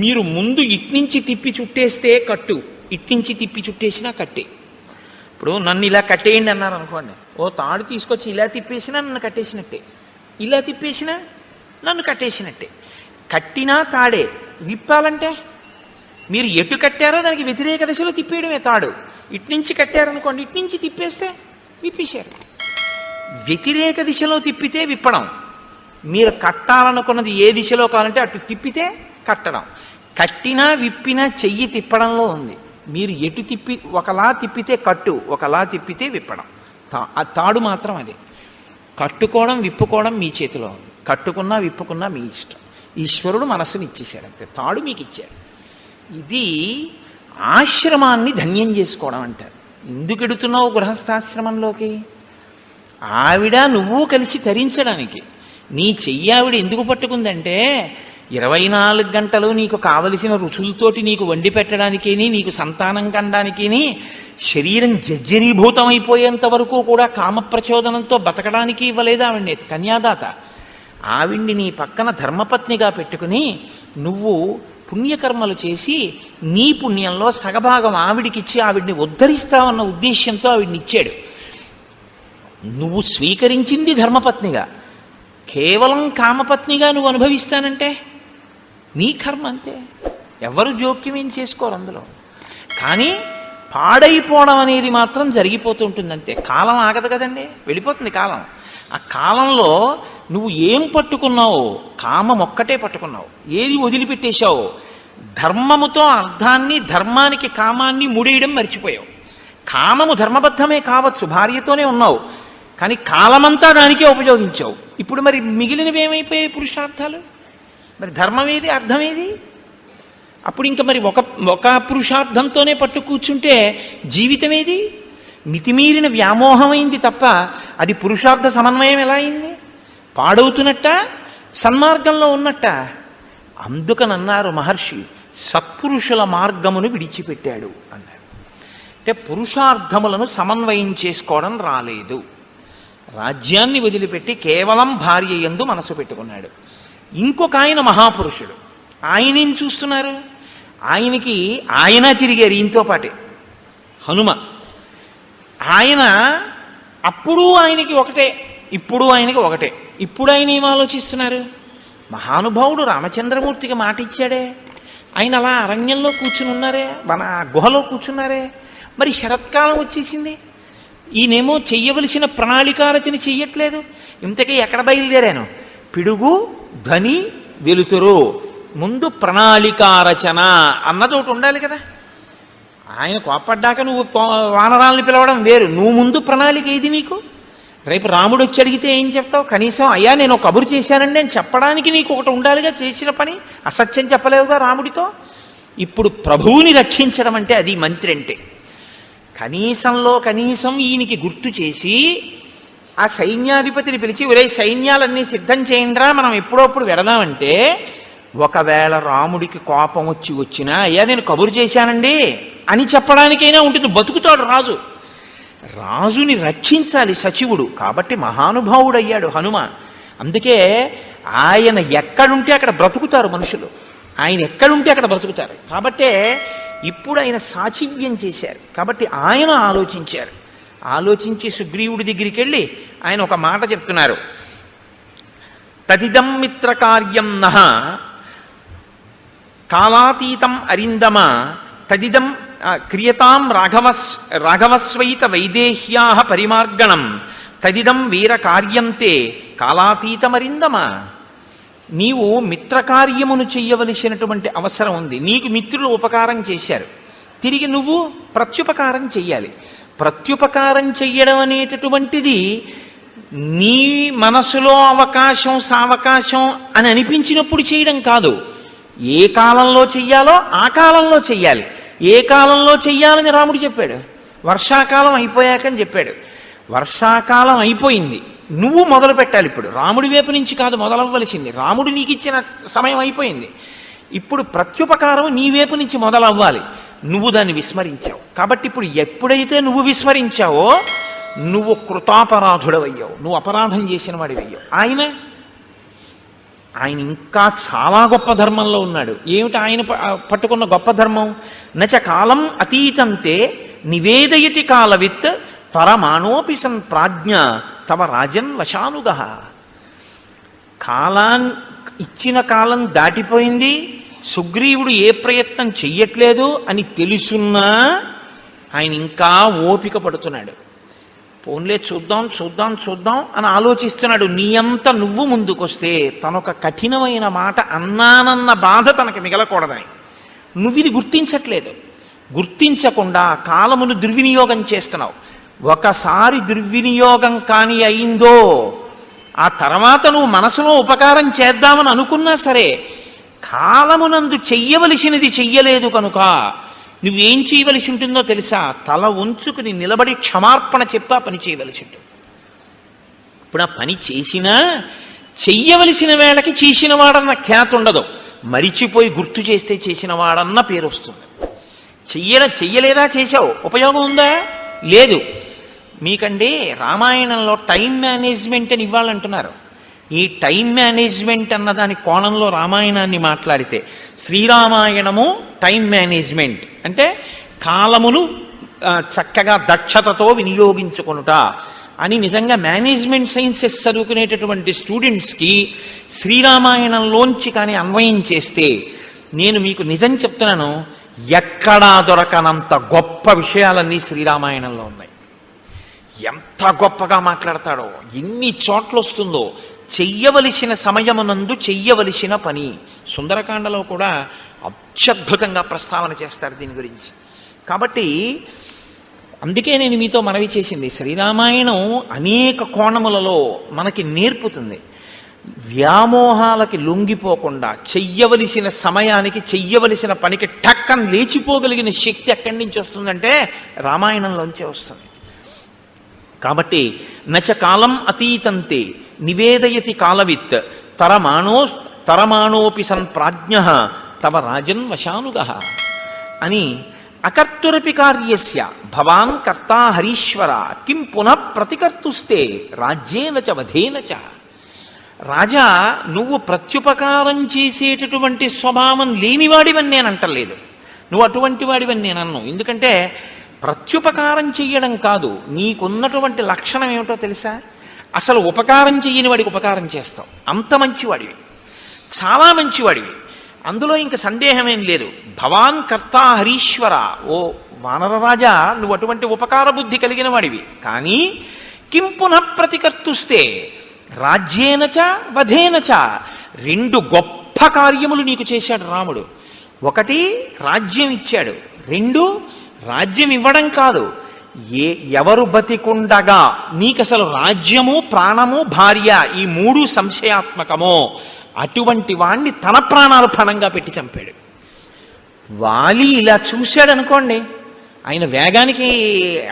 మీరు ముందు ఇట్నుంచి తిప్పి చుట్టేస్తే కట్టు, ఇట్నుంచి తిప్పి చుట్టేసినా కట్టే. ఇప్పుడు నన్ను ఇలా కట్టేయండి అన్నారు అనుకోండి, ఓ తాడు తీసుకొచ్చి ఇలా తిప్పేసినా నన్ను కట్టేసినట్టే, ఇలా తిప్పేసినా నన్ను కట్టేసినట్టే. కట్టినా తాడే. విప్పాలంటే మీరు ఎటు కట్టారో దానికి వ్యతిరేక దిశలో తిప్పేయడమే తాడు. ఇట్నుంచి కట్టారనుకోండి, ఇట్నుంచి తిప్పేస్తే విప్పేశారు. వ్యతిరేక దిశలో తిప్పితే విప్పడం, మీరు కట్టాలనుకున్నది ఏ దిశలో కావాలంటే అటు తిప్పితే కట్టడం. కట్టినా విప్పినా చెయ్యి తిప్పడంలో ఉంది. మీరు ఎటు తిప్పి ఒకలా తిప్పితే కట్టు, ఒకలా తిప్పితే విప్పడం. ఆ తాడు మాత్రం అదే. కట్టుకోవడం విప్పుకోవడం మీ చేతిలో ఉంది. కట్టుకున్నా విప్పుకున్నా మీ ఇష్టం. ఈశ్వరుడు మనస్సుని ఇచ్చేశాడు అంతే, తాడు మీకు ఇచ్చాడు. ఇది ఆశ్రమాన్ని ధన్యం చేసుకోవడం అంటారు. ఎందుకు ఎడుతున్నావు గృహస్థాశ్రమంలోకి? ఆవిడ నువ్వు కలిసి తరించడానికి. నీ చెయ్యి ఆవిడ ఎందుకు పట్టుకుందంటే 24 గంటలు నీకు కావలసిన రుచులతోటి నీకు వండి పెట్టడానికి, నీకు సంతానం కనడానికి, శరీరం జర్జరీభూతం అయిపోయేంత వరకు కూడా కామప్రచోదనంతో బతకడానికి ఇవ్వలేదు ఆవిడ్ని కన్యాదాత. ఆవిడ్ని నీ పక్కన ధర్మపత్నిగా పెట్టుకుని నువ్వు పుణ్యకర్మలు చేసి నీ పుణ్యంలో సగభాగం ఆవిడికిచ్చి ఆవిడ్ని ఉద్ధరిస్తావన్న ఉద్దేశ్యంతో ఆవిడ్ని ఇచ్చాడు. నువ్వు స్వీకరించింది ధర్మపత్నిగా, కేవలం కామపత్నిగా నువ్వు అనుభవిస్తానంటే నీ కర్మ అంతే. ఎవరు జోక్యం ఏం చేసుకోరు అందులో. కానీ పాడైపోవడం అనేది మాత్రం జరిగిపోతుంటుందంతే. కాలం ఆగదు కదండి, వెళ్ళిపోతుంది కాలం. ఆ కాలంలో నువ్వు ఏం పట్టుకున్నావో, కామం ఒక్కటే పట్టుకున్నావు, ఏది వదిలిపెట్టేశావో, ధర్మముతో అర్థాన్ని, ధర్మానికి కామాన్ని ముడేయడం మర్చిపోయావు. కామము ధర్మబద్ధమే కావచ్చు, భార్యతోనే ఉన్నావు, కానీ కాలమంతా దానికే ఉపయోగించావు. ఇప్పుడు మరి మిగిలినవి ఏమైపోయాయి? పురుషార్థాలు. మరి ధర్మం ఏది, అర్థం ఏది? అప్పుడు ఇంకా మరి ఒక పురుషార్థంతోనే పట్టు కూర్చుంటే జీవితం ఏది? మితిమీరిన వ్యామోహమైంది తప్ప అది పురుషార్థ సమన్వయం ఎలా అయింది? పాడవుతున్నట్ట, సన్మార్గంలో ఉన్నట్ట. అందుకనన్నారు మహర్షి, సత్పురుషుల మార్గమును విడిచిపెట్టాడు అన్నారు. అంటే పురుషార్థములను సమన్వయం చేసుకోవడం రాలేదు. రాజ్యాన్ని వదిలిపెట్టి కేవలం భార్య యందు మనసు పెట్టుకున్నాడు. ఇంకొక ఆయన మహాపురుషుడు, ఆయనేం చూస్తున్నారు? ఆయన తిరిగారు ఈయనతో పాటే, హనుమ. ఆయన అప్పుడు ఆయనకి ఒకటే, ఇప్పుడు ఆయనకి ఒకటే. ఇప్పుడు ఆయన ఏం ఆలోచిస్తున్నారు? మహానుభావుడు రామచంద్రమూర్తికి మాట ఇచ్చాడే, ఆయన అలా అరణ్యంలో కూర్చుని ఉన్నారే, మన గుహలో కూర్చున్నారే. మరి శరత్కాలం వచ్చేసింది, ఈయనేమో చెయ్యవలసిన ప్రణాళికారచన చెయ్యట్లేదు. ఇంతకీ ఎక్కడ బయలుదేరాను? పిడుగు ధ్వని వెలుతురు, ముందు ప్రణాళికారచన అన్నది ఒకటి ఉండాలి కదా. ఆయన కోపడ్డాక నువ్వు వానరాల్ని పిలవడం వేరు. నువ్వు ముందు ప్రణాళిక ఏది నీకు? రేపు రాముడు వచ్చి అడిగితే ఏం చెప్తావు? కనీసం అయ్యా నేను కబురు చేశానండి అని చెప్పడానికి నీకు ఒకటి ఉండాలిగా. చేసిన పని అసత్యం చెప్పలేవుగా రాముడితో. ఇప్పుడు ప్రభువుని రక్షించడం అంటే అది మంత్రి అంటే. కనీసంలో కనీసం ఈయనకి గుర్తు చేసి ఆ సైన్యాధిపతిని పిలిచి, ఒరే సైన్యాలన్నీ సిద్ధం చేయండిరా, మనం ఎప్పుడప్పుడు వెడదామంటే, ఒకవేళ రాముడికి కోపం వచ్చినా అయ్యా నేను కబురు చేశానండి అని చెప్పడానికైనా ఉంటుంది. బతుకుతాడు రాజు. రాజుని రక్షించాలి సచివుడు. కాబట్టి మహానుభావుడయ్యాడు హనుమ. అందుకే ఆయన ఎక్కడుంటే అక్కడ బ్రతుకుతారు మనుషులు. ఆయన ఎక్కడుంటే అక్కడ బ్రతుకుతారు. కాబట్టే ఇప్పుడు ఆయన సాచివ్యం చేశారు. కాబట్టి ఆయన ఆలోచించారు. ఆలోచించి సుగ్రీవుడి దగ్గరికి వెళ్ళి ఆయన ఒక మాట చెప్తున్నారు. తదిదం మిత్ర కార్యం నహ కాలాతీతం అరిందమ తదిదం క్రియతాం రాఘవస్వైత వైదేహ్యా పరిమార్గణం తదిదం వీర కార్యంతే కాలాతీతమరిందమ. నీవు మిత్రకార్యమును చెయ్యవలసినటువంటి అవసరం ఉంది. నీకు మిత్రులు ఉపకారం చేశారు, తిరిగి నువ్వు ప్రత్యుపకారం చెయ్యాలి. ప్రత్యుపకారం చెయ్యడం అనేటటువంటిది నీ మనసులో అవకాశం సావకాశం అని అనిపించినప్పుడు చేయడం కాదు. ఏ కాలంలో చెయ్యాలో ఆ కాలంలో చెయ్యాలి. ఏ కాలంలో చెయ్యాలని రాముడు చెప్పాడు? వర్షాకాలం అయిపోయాకని చెప్పాడు. వర్షాకాలం అయిపోయింది, నువ్వు మొదలు పెట్టాలి. ఇప్పుడు రాముడి వైపు నుంచి కాదు మొదలవ్వలసింది. రాముడు నీకు ఇచ్చిన సమయం అయిపోయింది. ఇప్పుడు ప్రత్యుపకారం నీ వైపు నుంచి మొదలవ్వాలి. నువ్వు దాన్ని విస్మరించావు. కాబట్టి ఇప్పుడు ఎప్పుడైతే నువ్వు విస్మరించావో నువ్వు కృతాపరాధుడవయ్యావు, నువ్వు అపరాధం చేసిన వాడివయ్యావు. ఆయన ఇంకా చాలా గొప్ప ధర్మంలో ఉన్నాడు. ఏమిటి ఆయన పట్టుకున్న గొప్ప ధర్మం? నచ కాలం అతీతంతే నివేదయతి కాలవిత్ పరమాణోపి సన్ ప్రాజ్ఞ తవ రాజన్ వశానుగ. ఇచ్చిన కాలం దాటిపోయింది, సుగ్రీవుడు ఏ ప్రయత్నం చెయ్యట్లేదు అని తెలుసున్నా ఆయన ఇంకా ఓపిక పడుతున్నాడు. పోన్లే చూద్దాం చూద్దాం చూద్దాం అని ఆలోచిస్తున్నాడు. నీ అంత నువ్వు ముందుకొస్తే తనొక కఠినమైన మాట అన్నానన్న బాధ తనకు మిగలకూడదని నువ్వు ఇది గుర్తించట్లేదు. గుర్తించకుండా కాలమును దుర్వినియోగం చేస్తున్నావు. ఒకసారి దుర్వినియోగం కాని అయిందో ఆ తర్వాత నువ్వు మనసులో ఉపకారం చేద్దామని అనుకున్నా సరే కాలమునందు చెయ్యవలసినది చెయ్యలేదు కనుక నువ్వేం చేయవలసి ఉంటుందో తెలుసా? తల ఉంచుకుని నిలబడి క్షమార్పణ చెప్పి ఆ పని చేయవలసి ఉంటుంది. ఇప్పుడు ఆ పని చేసినా చెయ్యవలసిన వేళకి చేసినవాడన్న ఖ్యాతి ఉండదు, మరిచిపోయి గుర్తు చేస్తే చేసినవాడన్న పేరు వస్తుంది. చెయ్యలేదా చేశావు, ఉపయోగం ఉందా? లేదు. మీకండి రామాయణంలో టైం మేనేజ్మెంట్ అని ఇవ్వాలంటున్నారు. ఈ టైం మేనేజ్మెంట్ అన్న దాని కోణంలో రామాయణాన్ని మాట్లాడితే శ్రీరామాయణము టైం మేనేజ్మెంట్ అంటే కాలమును చక్కగా దక్షతతో వినియోగించుకొనుట అని నిజంగా మేనేజ్మెంట్ సైన్సెస్ చదువుకునేటటువంటి స్టూడెంట్స్కి శ్రీరామాయణంలోంచి కానీ అన్వయం చేస్తే నేను మీకు నిజం చెప్తున్నాను, ఎక్కడా దొరకనంత గొప్ప విషయాలన్నీ శ్రీరామాయణంలో ఉన్నాయి. ఎంత గొప్పగా మాట్లాడతాడో, ఎన్ని చోట్ల వస్తుందో. చెయ్యవలసిన సమయమునందు చెయ్యవలసిన పని. సుందరకాండలో కూడా అత్యద్భుతంగా ప్రస్తావన చేస్తారు దీని గురించి. కాబట్టి అందుకే నేను మీతో మనవి చేసింది, శ్రీరామాయణం అనేక కోణములలో మనకి నేర్పుతుంది. వ్యామోహాలకి లొంగిపోకుండా చెయ్యవలసిన సమయానికి చెయ్యవలసిన పనికి టక్కన లేచిపోగలిగిన శక్తి ఎక్కడి నుంచి వస్తుందంటే రామాయణంలోంచే వస్తుంది. కాబట్టి నచ కాలం అతీతంతే నివేదయతి కాలవిత్ తరమాణోపి సన్ ప్రాజ్ఞ తవ రాజన్ వశానుగ అని అకర్తురపి కార్యస్య భవాన్ కర్తా హరీశ్వర కిం పునః ప్రతికర్తుస్తే రాజ్యేన చ వధేన చ. రాజా, నువ్వు ప్రత్యుపకారం చేసేటటువంటి స్వభావం లేనివాడివని నేను అంటలేదు, నువ్వు అటువంటి వాడివని నేను అన్నాను. ఎందుకంటే ప్రత్యుపకారం చెయ్యడం కాదు, నీకున్నటువంటి లక్షణం ఏమిటో తెలుసా? అసలు ఉపకారం చెయ్యని వాడికి ఉపకారం చేస్తావు. అంత మంచివాడివి, చాలా మంచివాడివి, అందులో ఇంక సందేహమేం లేదు. భవాన్ కర్తా హరీశ్వర, ఓ వానరరాజా, నువ్వు అటువంటి ఉపకార బుద్ధి కలిగిన వాడివి. కానీ కిం పునః ప్రతికర్తుస్తే రాజ్యేనచ వధేనచ, రెండు గొప్ప కార్యములు నీకు చేశాడు రాముడు. ఒకటి రాజ్యం ఇచ్చాడు, రెండు రాజ్యం ఇవ్వడం కాదు, ఎవరు బతికుండగా నీకు అసలు రాజ్యము ప్రాణము భార్య ఈ మూడు సంశయాత్మకమో అటువంటి వాణ్ణి తన ప్రాణాలు పణంగా పెట్టి చంపాడు. వాలి ఇలా చూశాడు అనుకోండి, ఆయన వేగానికి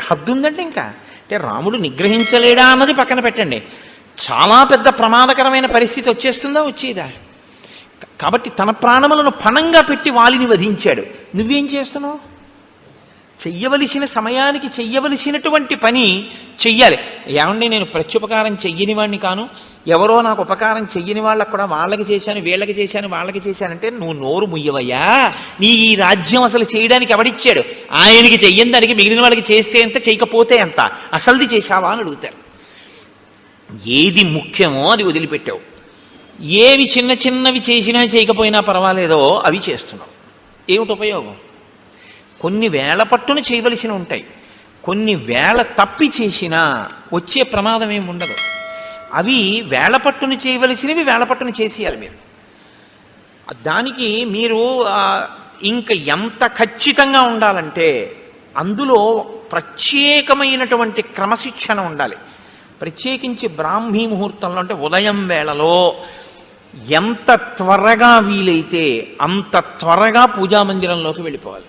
హద్దు ఉందంటే ఇంకా అంటే రాముడు నిగ్రహించలేడా అన్నది పక్కన పెట్టండి, చాలా పెద్ద ప్రమాదకరమైన పరిస్థితి వచ్చేస్తుందా, వచ్చేదా? కాబట్టి తన ప్రాణములను పణంగా పెట్టి వాలిని వధించాడు. నువ్వేం చేస్తున్నావు? చెయ్యవలసిన సమయానికి చెయ్యవలసినటువంటి పని చెయ్యాలి. ఏమండి, నేను ప్రత్యుపకారం చెయ్యని వాడిని కాను, ఎవరో నాకు ఉపకారం చెయ్యని వాళ్ళకు కూడా వాళ్ళకి చేశాను, వీళ్ళకి చేశాను, వాళ్ళకి చేశానంటే నువ్వు నోరు ముయ్యవయ్యా. నీ ఈ రాజ్యం అసలు చేయడానికి ఎవడిచ్చాడు? ఆయనకి చెయ్యని దానికి మిగిలిన వాళ్ళకి చేస్తే ఎంత, చేయకపోతే ఎంత, అసలుది చేశావా అని అడుగుతారు. ఏది ముఖ్యమో అది వదిలిపెట్టావు, ఏవి చిన్న చిన్నవి చేసినా చేయకపోయినా పర్వాలేదో అవి చేస్తున్నావు. ఏమిటి ఉపయోగం? కొన్ని వేళ పట్టున చేయవలసి ఉంటాయి, కొన్ని వేళ తప్పి చేసినా వచ్చే ప్రమాదం ఏమి ఉండదు. అవి వేళ పట్టున చేయవలసినవి వేళ పట్టున చేసేయాలి మీరు. దానికి మీరు ఇంకా ఎంత ఖచ్చితంగా ఉండాలంటే అందులో ప్రత్యేకమైనటువంటి క్రమశిక్షణ ఉండాలి. ప్రత్యేకించి బ్రాహ్మీ ముహూర్తంలో అంటే ఉదయం వేళలో ఎంత త్వరగా వీలైతే అంత త్వరగా పూజామందిరంలోకి వెళ్ళిపోవాలి.